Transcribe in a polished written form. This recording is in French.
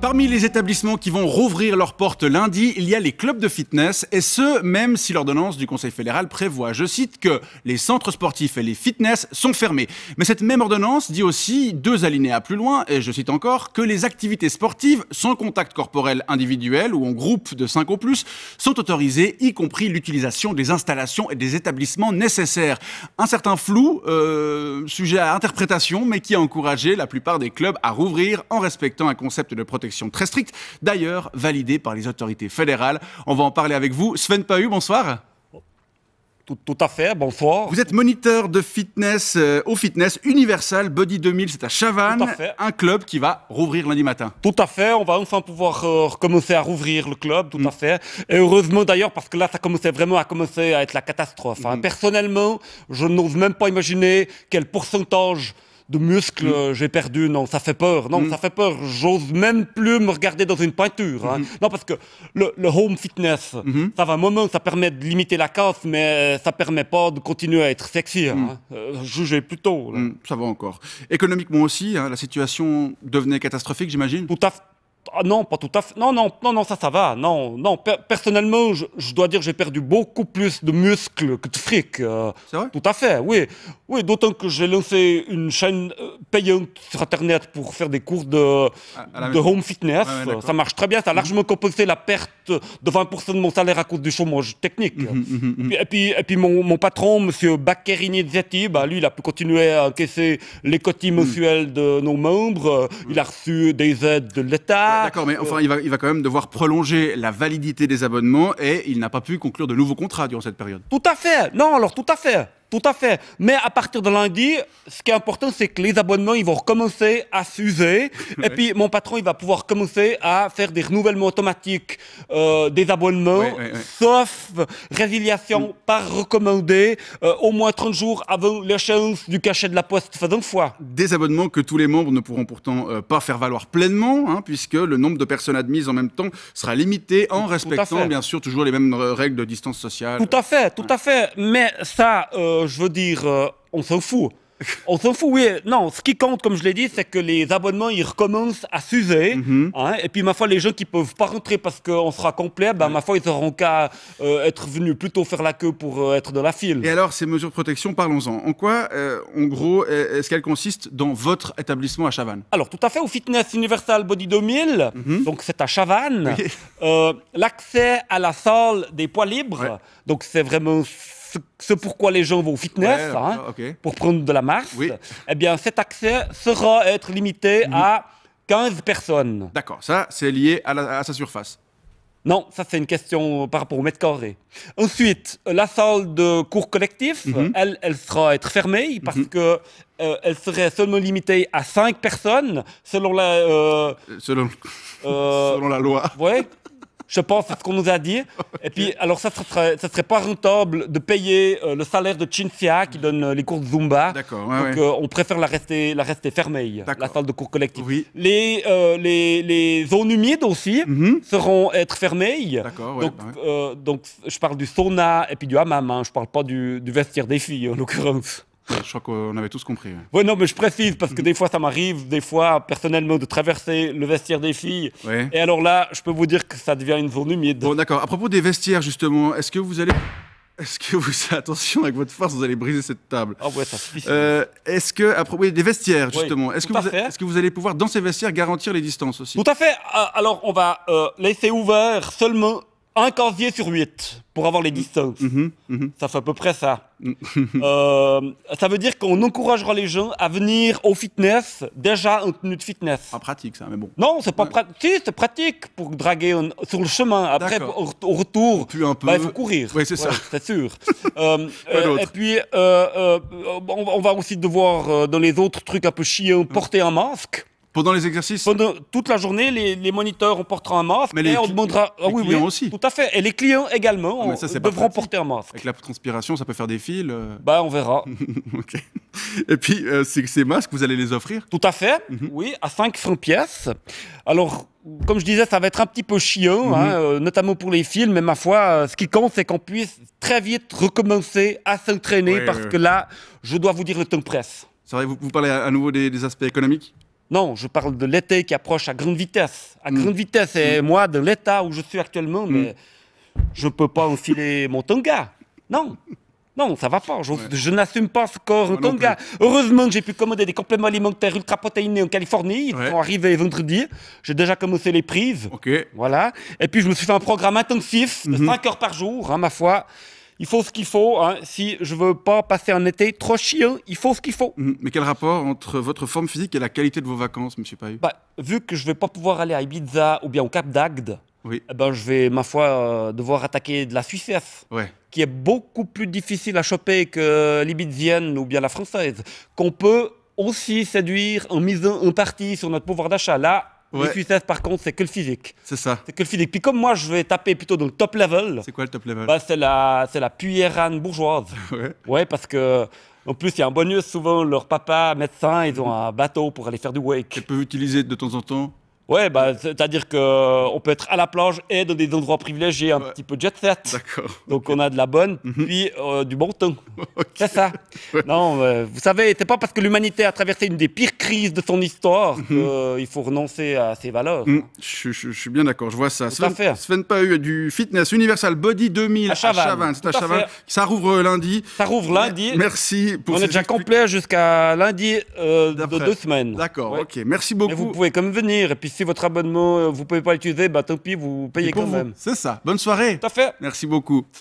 Parmi les établissements qui vont rouvrir leurs portes lundi, il y a les clubs de fitness, et ce, même si l'ordonnance du Conseil fédéral prévoit, je cite, que les centres sportifs et les fitness sont fermés. Mais cette même ordonnance dit aussi, 2 alinéas plus loin, et je cite encore, que les activités sportives sans contact corporel individuel ou en groupe de 5 au plus sont autorisées, y compris l'utilisation des installations et des établissements nécessaires. Un certain flou, sujet à interprétation, mais qui a encouragé la plupart des clubs à rouvrir en respectant un concept de protection très strict, d'ailleurs validé par les autorités fédérales. On va en parler avec vous. Sven Pahu, bonsoir. Tout à fait, bonsoir. Vous êtes moniteur de fitness au Fitness Universal Body 2000, c'est à Chavannes, un club qui va rouvrir lundi matin. Tout à fait, on va enfin pouvoir recommencer à rouvrir le club, tout à fait. Et heureusement d'ailleurs, parce que là, ça commençait vraiment à être la catastrophe. Personnellement, je n'ose même pas imaginer quel pourcentage de muscles j'ai perdu. Non, ça fait peur. Non, ça fait peur. J'ose même plus me regarder dans une peinture. Non, parce que le home fitness, ça va un moment, ça permet de limiter la casse, mais ça permet pas de continuer à être sexy. Jugez plutôt. Ça va encore. Économiquement aussi, la situation devenait catastrophique, j'imagine. Tout à fait. Ah non, pas tout à fait. Non, ça va. Non. Personnellement, je dois dire que j'ai perdu beaucoup plus de muscles que de fric. C'est vrai? Tout à fait, oui. Oui, d'autant que j'ai lancé une chaîne payante sur Internet pour faire des cours de home fitness. Ça marche très bien. Ça a largement compensé la perte de 20% de mon salaire à cause du chômage technique. Et puis mon patron, M. Baccherini-Zetti, lui, il a pu continuer à encaisser les quotis mensuels de nos membres. Il a reçu des aides de l'État. D'accord, mais enfin, il va quand même devoir prolonger la validité des abonnements et il n'a pas pu conclure de nouveaux contrats durant cette période. Tout à fait. Non, alors tout à fait. Tout à fait. Mais à partir de lundi, ce qui est important, c'est que les abonnements, ils vont recommencer à s'user. Et puis, mon patron, il va pouvoir commencer à faire des renouvellements automatiques des abonnements, sauf résiliation par recommandé, au moins 30 jours avant l'échéance du cachet de la poste faisant foi. Des abonnements que tous les membres ne pourront pourtant pas faire valoir pleinement, puisque le nombre de personnes admises en même temps sera limité en respectant, bien sûr, toujours les mêmes règles de distance sociale. Tout à fait. Mais ça... je veux dire, on s'en fout. On s'en fout, oui. Non, ce qui compte, comme je l'ai dit, c'est que les abonnements, ils recommencent à s'user. Et puis, ma foi, les gens qui ne peuvent pas rentrer parce qu'on sera complet, ma foi, ils n'auront qu'à être venus plutôt faire la queue pour être dans la file. Et alors, ces mesures de protection, parlons-en. En quoi, en gros, est-ce qu'elles consistent dans votre établissement à Chavannes? Alors, tout à fait, au Fitness Universal Body 2000, donc c'est à Chavannes. L'accès à la salle des poids libres, donc c'est vraiment... ce pourquoi les gens vont au fitness, pour prendre de la masse, eh bien cet accès sera être limité à 15 personnes. D'accord, ça c'est lié à sa surface. Non, ça c'est une question par rapport au mètre carré. Ensuite, la salle de cours collectif, elle sera être fermée parce que elle serait seulement limitée à 5 personnes selon la... selon la loi. Ouais. Je pense, c'est ce qu'on nous a dit. Et puis, alors ça serait pas rentable de payer le salaire de Cinzia qui donne les cours de Zumba. D'accord. Donc, on préfère la rester fermée, la salle de cours collectif. Les zones humides aussi seront être fermées. D'accord. Donc, je parle du sauna et puis du hammam. Je parle pas du vestiaire des filles, en l'occurrence. Je crois qu'on avait tous compris. Oui, non, mais je précise parce que des fois, ça m'arrive, personnellement, de traverser le vestiaire des filles. Et alors là, je peux vous dire que ça devient une zone humide. Bon, d'accord. À propos des vestiaires, justement, est-ce que vous... Attention, avec votre force, vous allez briser cette table. Ah ouais, ça suffit. Est-ce que, à propos des vestiaires, justement, est-ce que vous allez pouvoir, dans ces vestiaires, garantir les distances aussi? Tout à fait. Alors, on va laisser ouvert seulement un casier sur 8 pour avoir les distances. Ça fait à peu près ça. Ça veut dire qu'on encouragera les gens à venir au fitness déjà en tenue de fitness. Pas pratique ça, mais bon. Non, c'est pas pratique. Si, c'est pratique pour draguer sur le chemin. Après, au retour, il faut courir. Oui, c'est ça. C'est sûr. Et puis, on va aussi devoir, dans les autres trucs un peu chiants, porter un masque. Pendant les exercices? Pendant toute la journée, les moniteurs, on portera un masque. Mais on demandera... les clients aussi. Tout à fait. Et les clients également devront porter un masque. Avec la transpiration, ça peut faire des fils. On verra. Et puis, ces masques, vous allez les offrir? Tout à fait, oui, à 5 francs pièce. Alors, comme je disais, ça va être un petit peu chiant, notamment pour les filles, mais ma foi, ce qui compte, c'est qu'on puisse très vite recommencer à s'entraîner parce que là, je dois vous dire, le temps presse. C'est vrai, vous parlez à nouveau des aspects économiques? Non, je parle de l'été qui approche à grande vitesse. À grande vitesse. Et moi, dans l'état où je suis actuellement, mais je ne peux pas enfiler mon tanga. Non. Non, ça va pas. Je n'assume pas ce corps en tanga. Heureusement que j'ai pu commander des compléments alimentaires ultra protéinés en Californie. Ils sont arrivés vendredi. J'ai déjà commencé les prises. Voilà. Et puis, je me suis fait un programme intensif de 5 heures par jour, hein, ma foi. Il faut ce qu'il faut. Hein. Si je veux pas passer un été trop chiant, il faut ce qu'il faut. Mais quel rapport entre votre forme physique et la qualité de vos vacances, monsieur Pahud? Vu que je vais pas pouvoir aller à Ibiza ou bien au Cap d'Agde, eh ben, je vais, ma foi, devoir attaquer de la Suissesse, qui est beaucoup plus difficile à choper que l'Ibizienne ou bien la française, qu'on peut aussi séduire en misant en partie sur notre pouvoir d'achat. Là, les Suissesses, par contre, c'est que le physique. C'est ça. C'est que le physique. Puis comme moi, je vais taper plutôt dans le top level. C'est quoi le top level? C'est la puérane bourgeoise. Ouais, parce que... En plus, il y a un bonus, souvent, leur papa, médecin, ils ont un bateau pour aller faire du wake. Ils peuvent utiliser de temps en temps? Ouais, c'est-à-dire qu'on peut être à la plage et dans des endroits privilégiés, un petit peu jet set. D'accord. Donc on a de la bonne, puis du bon temps. C'est ça. Non, vous savez, c'est pas parce que l'humanité a traversé une des pires crises de son histoire qu'il faut renoncer à ses valeurs. Je suis bien d'accord, je vois ça. Sven Pahud du Fitness Universal Body 2000 à Chavannes. C'est à Chavannes. Ça rouvre lundi. Ça rouvre lundi. Merci pour On est déjà complet jusqu'à lundi de 2 semaines. D'accord, ok. Merci beaucoup. Et vous pouvez quand même venir. Et puis si votre abonnement, vous ne pouvez pas l'utiliser, tant pis, vous payez quand même. C'est ça. Bonne soirée. Tout à fait. Merci beaucoup.